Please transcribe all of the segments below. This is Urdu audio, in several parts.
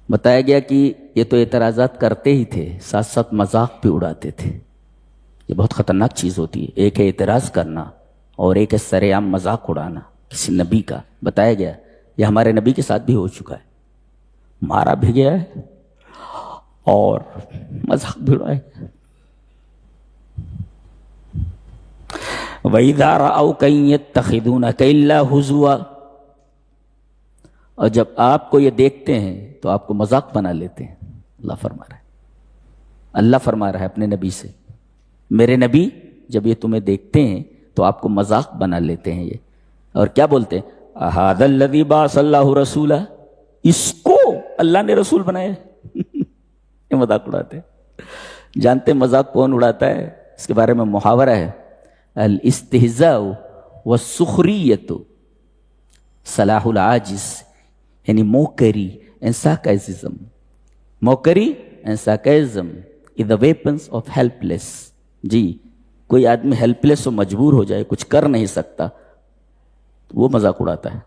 بتایا گیا کہ یہ تو اعتراضات کرتے ہی تھے، ساتھ ساتھ مذاق بھی اڑاتے تھے۔ یہ بہت خطرناک چیز ہوتی ہے، ایک ہے اعتراض کرنا اور ایک ہے سر عام مذاق اڑانا کسی نبی کا۔ بتایا گیا یہ ہمارے نبی کے ساتھ بھی ہو چکا ہے، مارا بھی گیا ہے اور مذاق بھی اڑایا گیا۔ وَإِذَا رَأَوْكَ يَتَّخِذُونَكَ إِلَّا هُزُوًا، اور جب آپ کو یہ دیکھتے ہیں تو آپ کو مذاق بنا لیتے ہیں۔ اللہ فرما رہا ہے، اللہ فرما رہا ہے اپنے نبی سے، میرے نبی جب یہ تمہیں دیکھتے ہیں تو آپ کو مذاق بنا لیتے ہیں۔ یہ اور کیا بولتے ہیں؟ اَهَذَا الَّذِي بَعَثَ اللَّهُ رَسُولًا، اس کو اللہ نے رسول بنایا ہے۔ یہ مذاق اڑاتے ہیں۔ جانتے مذاق کون اڑاتا ہے؟ اس کے بارے میں محاورہ ہے، الاستہزاء والسخریۃ سلاح العاجز، یعنی mockery and sarcasm. Mockery and sarcasm is the weapons of helpless. جی، کوئی آدمی ہیلپ لیس ہو، مجبور ہو جائے، کچھ کر نہیں سکتا، وہ مذاق اڑاتا ہے۔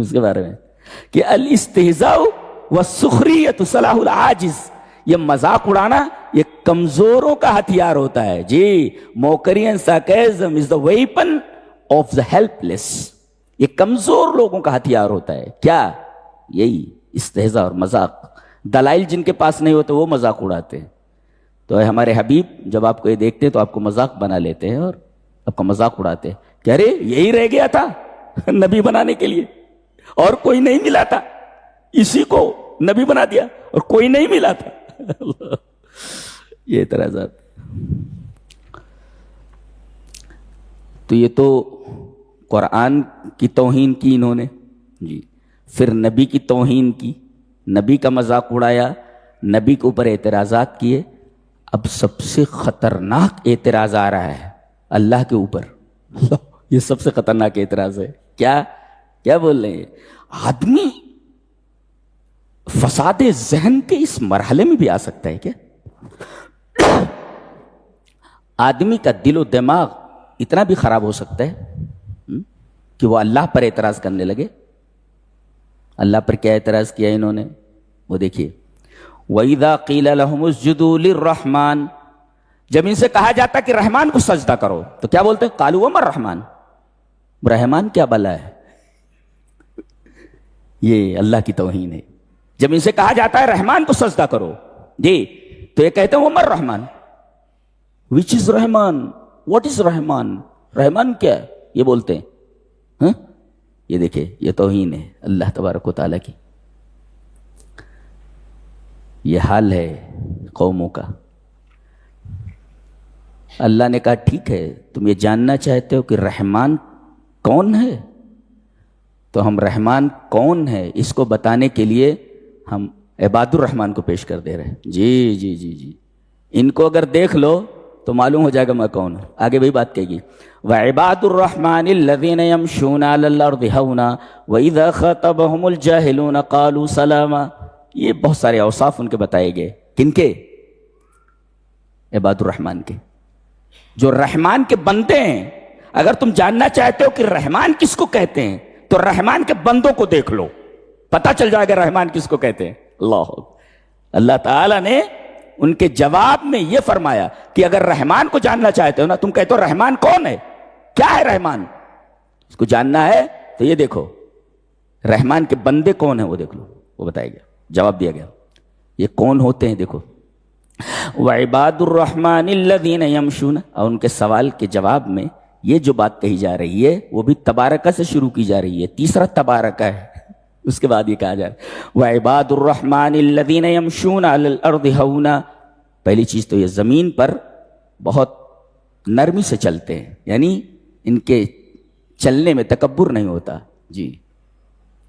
اس کے بارے میں کہ الاستہزاء والسخریۃ سلاح العاجز، یہ مذاق اڑانا یہ کمزوروں کا ہتھیار ہوتا ہے۔ جی، mockery and sarcasm is the weapon of the helpless, یہ کمزور لوگوں کا ہتھیار ہوتا ہے۔ کیا؟ یہی استہزاء اور مذاق۔ دلائل جن کے پاس نہیں ہوتے وہ مذاق اڑاتے ہیں۔ تو اے ہمارے حبیب، جب آپ کو یہ دیکھتے ہیں تو آپ کو مذاق بنا لیتے ہیں اور آپ کا مذاق اڑاتے ہیں کہ ارے یہی رہ گیا تھا نبی بنانے کے لیے، اور کوئی نہیں ملا تھا، اسی کو نبی بنا دیا اور کوئی نہیں ملا تھا۔ یہ اعتراضات۔ تو یہ تو قرآن کی توہین کی انہوں نے، جی، پھر نبی کی توہین کی، نبی کا مذاق اڑایا، نبی کے اوپر اعتراضات کیے۔ اب سب سے خطرناک اعتراض آ رہا ہے اللہ کے اوپر۔ یہ سب سے خطرناک اعتراض ہے۔ کیا بول رہے ہیں؟ آدمی فساد ذہن کے اس مرحلے میں بھی آ سکتا ہے کیا؟ آدمی کا دل و دماغ اتنا بھی خراب ہو سکتا ہے کہ وہ اللہ پر اعتراض کرنے لگے۔ اللہ پر کیا اعتراض کیا انہوں نے؟ وہ دیکھیے، وَإِذَا قِيلَ لَهُمُ اسْجُدُوا لِلرَّحْمَنِ، جب ان سے کہا جاتا کہ رحمان کو سجدہ کرو تو کیا بولتے ہیں؟ قَالُوا وَمَا الرَّحْمَنُ، رحمان کیا بلا ہے؟ یہ اللہ کی توہین ہے۔ جب ان سے کہا جاتا ہے رحمان کو سجدہ کرو، جی، تو یہ کہتے ہیں وَمَا الرَّحْمَنُ، which is Rahman, what is رحمان، رحمان کیا ہے؟ یہ بولتے ہیں۔ یہ دیکھیں، یہ توہین ہے اللہ تبارک و تعالیٰ کی۔ یہ حال ہے قوموں کا۔ اللہ نے کہا ٹھیک ہے، تم یہ جاننا چاہتے ہو کہ رحمان کون ہے، تو ہم رحمان کون ہے اس کو بتانے کے لیے ہم عباد الرحمان کو پیش کر دے رہے ہیں۔ جی جی جی جی، ان کو اگر دیکھ لو تو معلوم ہو جائے گا میں کون ہوں۔ آگے وہی بات کہے گی، وَعِبَادُ الرَّحْمَنِ الَّذِينَ يَمْشُونَ عَلَى الْأَرْضِ هَوْنًا وَإِذَا خَاطَبَهُمُ الْجَاهِلُونَ قَالُوا سَلَامًا۔ یہ بہت سارے اوصاف ان کے بتائے گئے۔ کن کے؟ عباد الرحمان کے، جو رحمان کے بندے ہیں۔ اگر تم جاننا چاہتے ہو کہ رحمان کس کو کہتے ہیں تو رحمان کے بندوں کو دیکھ لو، پتہ چل جائے گا رحمان کس کو کہتے ہیں۔ اللہ تعالیٰ نے ان کے جواب میں یہ فرمایا کہ اگر رحمان کو جاننا چاہتے ہو نا، تم کہتے ہو رحمان کون ہے، کیا ہے رحمان، اس کو جاننا ہے تو یہ دیکھو رحمان کے بندے کون ہیں، وہ دیکھ لو، وہ بتایا گیا، جواب دیا گیا۔ یہ کون ہوتے ہیں دیکھو، وَعِبَادُ الرَّحْمَنِ الَّذِينَ يَمْشُونَ، اور ان کے سوال کے جواب میں یہ جو بات کہی جا رہی ہے وہ بھی تبارکہ سے شروع کی جا رہی ہے، تیسرا تبارکہ ہے، اس کے بعد یہ کہا جا رہا ہے وَعِبَادُ الرَّحْمَنِ الَّذِينَ يَمْشُونَ عَلَى الْأَرْضِ هَوْنًا۔ پہلی چیز تو یہ زمین پر بہت نرمی سے چلتے ہیں، یعنی ان کے چلنے میں تکبر نہیں ہوتا۔ جی،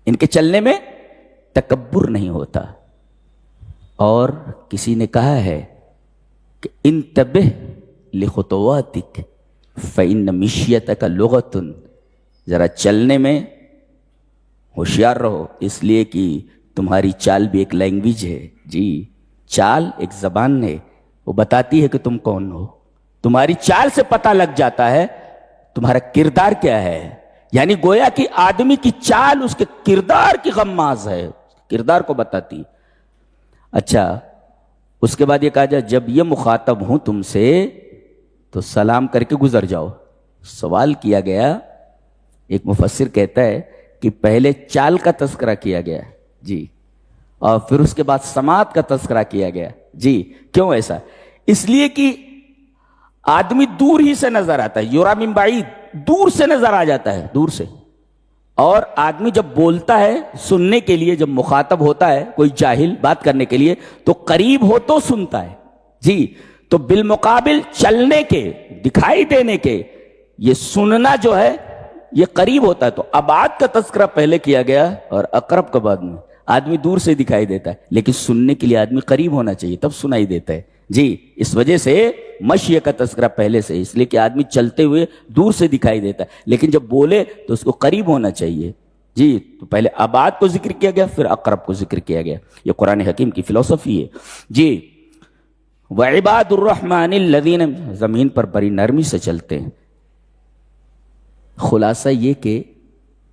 ان کے چلنے میں تکبر نہیں ہوتا۔ اور کسی نے کہا ہے کہ انتبہ لخطواتک فإن مشیتک لغۃ، ذرا چلنے میں ہوشیار رہو، اس لیے کہ تمہاری چال بھی ایک لینگویج ہے۔ جی، چال ایک زبان ہے، وہ بتاتی ہے کہ تم کون ہو۔ تمہاری چال سے پتہ لگ جاتا ہے تمہارا کردار کیا ہے، یعنی گویا کہ آدمی کی چال اس کے کردار کی غماز ہے، کردار کو بتاتی۔ اچھا اس کے بعد یہ کہا جائے جب یہ مخاطب ہوں تم سے تو سلام کر کے گزر جاؤ. سوال کیا گیا، ایک مفسر کہتا ہے کہ پہلے چال کا تذکرہ کیا گیا جی، اور پھر اس کے بعد سماعت کا تذکرہ کیا گیا جی. کیوں ایسا؟ اس لیے کہ آدمی دور ہی سے نظر آتا ہے، یرا من بعید، دور سے نظر آ جاتا ہے، دور سے. اور آدمی جب بولتا ہے سننے کے لیے، جب مخاطب ہوتا ہے کوئی جاہل بات کرنے کے لیے تو قریب ہو تو سنتا ہے جی. تو بالمقابل چلنے کے، دکھائی دینے کے، یہ سننا جو ہے یہ قریب ہوتا ہے. تو ابعاد کا تذکرہ پہلے کیا گیا اور اقرب کا بعد میں. آدمی دور سے دکھائی دیتا ہے لیکن سننے کے لیے آدمی قریب ہونا چاہیے تب سنائی دیتا ہے جی. اس وجہ سے مشی کا تذکرہ پہلے سے، اس لیے کہ آدمی چلتے ہوئے دور سے دکھائی دیتا ہے لیکن جب بولے تو اس کو قریب ہونا چاہیے جی. تو پہلے ابعاد کو ذکر کیا گیا پھر اقرب کو ذکر کیا گیا. یہ قرآن حکیم کی فلسفی ہے جی. وعباد الرحمن الذین، زمین پر بڑی نرمی سے چلتے ہیں. خلاصہ یہ کہ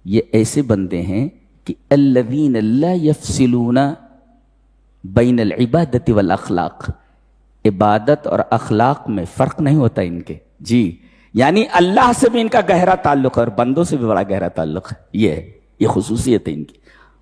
یہ ایسے بندے ہیں کہ الذین لا یفصلون بین العبادت والاخلاق، عبادت اور اخلاق میں فرق نہیں ہوتا ان کے جی. یعنی اللہ سے بھی ان کا گہرا تعلق ہے اور بندوں سے بھی بڑا گہرا تعلق ہے. یہ خصوصیت ہے ان کی.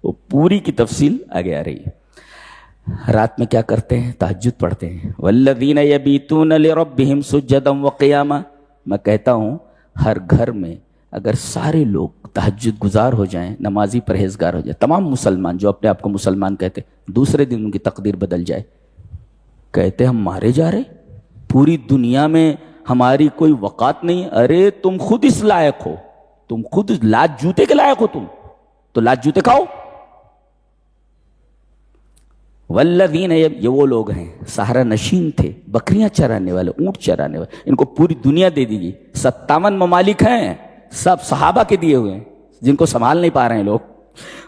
وہ پوری کی تفصیل آگے آ رہی ہے. رات میں کیا کرتے ہیں؟ تہجد پڑھتے ہیں. والذین یبیتون لربہم سجدا وقیاما. میں کہتا ہوں ہر گھر میں اگر سارے لوگ تہجد گزار ہو جائیں، نمازی پرہیزگار ہو جائیں، تمام مسلمان جو اپنے آپ کو مسلمان کہتے ہیں، دوسرے دن ان کی تقدیر بدل جائے. کہتے ہم مارے جا رہے، پوری دنیا میں ہماری کوئی وقات نہیں. ارے تم خود اس لائق ہو، تم خود لات جوتے کے لائق ہو، تم تو لات جوتے کھاؤ. والذین، یہ وہ لوگ ہیں صحرا نشین تھے، بکریاں چرانے والے، اونٹ چرانے والے. ان کو پوری دنیا دے دیجیے. 57 ممالک ہیں، سب صحابہ کے دیے ہوئے ہیں جن کو سنبھال نہیں پا رہے ہیں لوگ.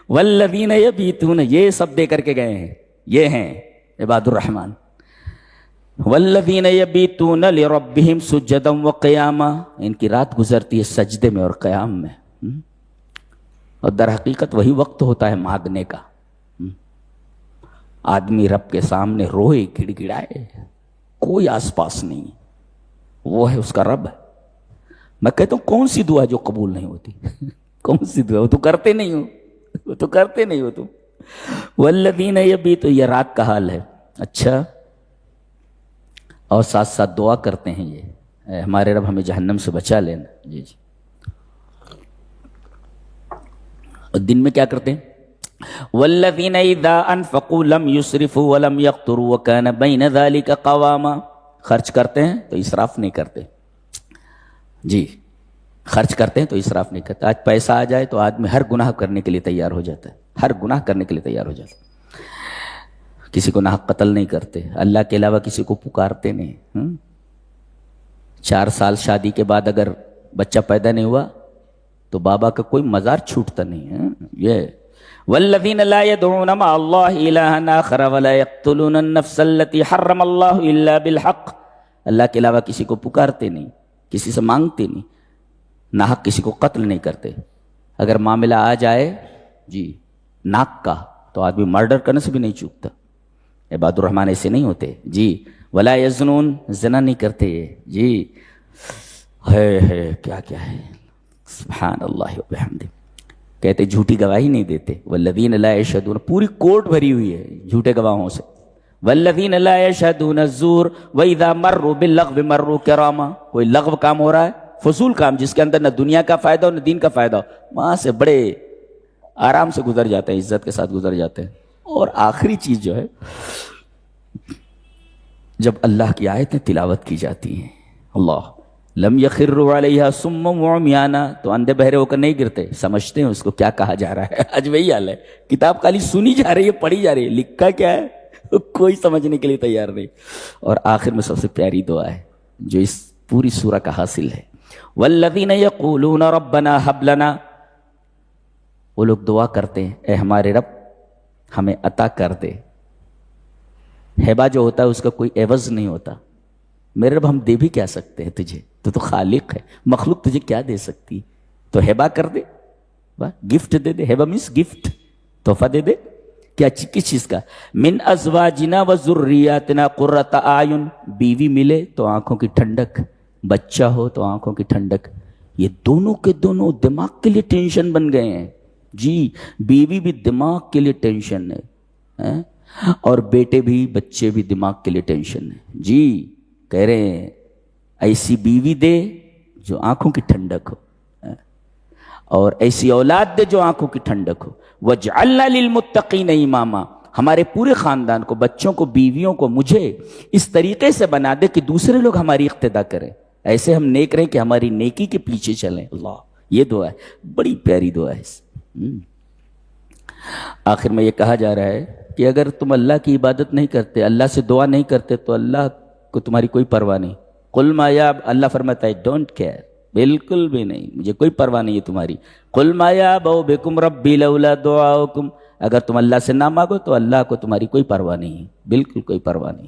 والذین یبیتون، یہ سب دے کر کے گئے ہیں. یہ ہیں عباد الرحمن. والذین یبیتون لربہم سجدا وقیاما، ان کی رات گزرتی ہے سجدے میں اور قیام میں. اور در حقیقت وہی وقت ہوتا ہے مانگنے کا. آدمی رب کے سامنے روئے، گڑ گڑائے، کوئی آس پاس نہیں، وہ ہے اس کا رب. میں کہتا ہوں کون سی دعا جو قبول نہیں ہوتی؟ کون سی دعا؟ وہ تو کرتے نہیں ہو، وہ تو کرتے نہیں ہو تم. والذین یبیتون، یہ رات کا حال ہے. اچھا، اور ساتھ ساتھ دعا کرتے ہیں یہ اے ہمارے رب ہمیں جہنم سے بچا لینا. جی جی. اور دن میں کیا کرتے ہیں؟ والذین اذا انفقوا لم یسرفوا ولم یقتروا وکان بین ذلک قواما. خرچ کرتے ہیں تو اسراف نہیں کرتے جی. خرچ کرتے ہیں تو اسراف نہیں کرتے. آج پیسہ آ جائے تو آدمی ہر گناہ کرنے کے لیے تیار ہو جاتا ہے، ہر گناہ کرنے کے لیے تیار ہو جاتا ہے. کسی کو ناحق قتل نہیں کرتے، اللہ کے علاوہ کسی کو پکارتے نہیں. 4 سال شادی کے بعد اگر بچہ پیدا نہیں ہوا تو بابا کا کوئی مزار چھوٹتا نہیں ہے. یہ والذین لا يدعون مع اللہ الہا آخر ولا يقتلون النفس التي حرم اللہ الا بالحق. اللہ کے علاوہ کسی کو پکارتے نہیں، کسی سے مانگتے نہیں، ناحق کسی کو قتل نہیں کرتے. اگر معاملہ آ جائے جی ناک کا تو آدمی مرڈر کرنے سے بھی نہیں چوکتا. عباد الرحمن ایسے نہیں ہوتے جی. ولا یزنون، زنا نہیں کرتے جی. ہے کیا کیا ہے، سبحان اللہ وبحمدہ. کہتے جھوٹی گواہی نہیں دیتے. والذین لا یشہدون، پوری کورٹ بھری ہوئی ہے جھوٹے گواہوں سے. والذین لا یشہدون الزور واذا مروا باللغو مروا کراما. کوئی لغو کام ہو رہا ہے، فضول کام جس کے اندر نہ دنیا کا فائدہ ہو نہ دین کا فائدہ ہو، وہاں سے بڑے آرام سے گزر جاتے ہیں، عزت کے ساتھ گزر جاتے ہیں. اور آخری چیز جو ہے، جب اللہ کی آیتیں تلاوت کی جاتی ہیں، اللہ لم یخروا علیہا صما وعمیانا، تو اندھے بہرے ہو کر نہیں گرتے، سمجھتے ہیں اس کو کیا کہا جا رہا ہے. آج وہی حال ہے، کتاب خالی سنی جا رہی ہے، پڑھی جا رہی ہے، لکھا کیا ہے کوئی سمجھنے کے لیے تیار نہیں. اور آخر میں سب سے پیاری دعا ہے جو اس پوری سورہ کا حاصل ہے. والذین یقولون ربنا ھب لنا، وہ لوگ دعا کرتے ہیں اے ہمارے رب ہمیں عطا کر دے. ہیبا جو ہوتا ہے اس کا کوئی عوض نہیں ہوتا. میرے رب ہم دے بھی کیا سکتے ہیں تجھے، تو خالق ہے، مخلوق تجھے کیا دے سکتی، تو ہیبا کر دے، گفٹ دے دے. ہیبا مینس گفٹ، تحفہ دے دے. کیا کس چیز کا؟ من ازواجنا و ذریاتنا قرۃ اعین، بیوی ملے تو آنکھوں کی ٹھنڈک، بچہ ہو تو آنکھوں کی ٹھنڈک. یہ دونوں کے دونوں دماغ کے لیے ٹینشن بن گئے ہیں جی. بیوی بھی دماغ کے لیے ٹینشن ہے، اور بیٹے بھی، بچے بھی دماغ کے لیے ٹینشن ہے جی. کہہ رہے ہیں ایسی بیوی دے جو آنکھوں کی ٹھنڈک ہو، اور ایسی اولاد دے جو آنکھوں کی ٹھنڈک ہو. وَجْعَلْنَا لِلْمُتَّقِينَ إِمَامًا، ہمارے پورے خاندان کو، بچوں کو، بیویوں کو، مجھے اس طریقے سے بنا دے کہ دوسرے لوگ ہماری اقتدا کریں، ایسے ہم نیک رہیں کہ ہماری نیکی کے پیچھے چلیں. اللہ، یہ دعا ہے، بڑی پیاری دعا ہے. آخر میں یہ کہا جا رہا ہے کہ اگر تم اللہ کی عبادت نہیں کرتے، اللہ سے دعا نہیں کرتے، تو اللہ کو تمہاری کوئی پرواہ نہیں. قل ما یا، اللہ فرماتا ہے ڈونٹ کیئر، بالکل بھی نہیں، مجھے کوئی پرواہ نہیں ہے تمہاری. قل ما یعبأ بکم ربی لولا دعاؤکم، اگر تم اللہ سے نہ مانگو تو اللہ کو تمہاری کوئی پرواہ نہیں ہے، بالکل کوئی پرواہ نہیں.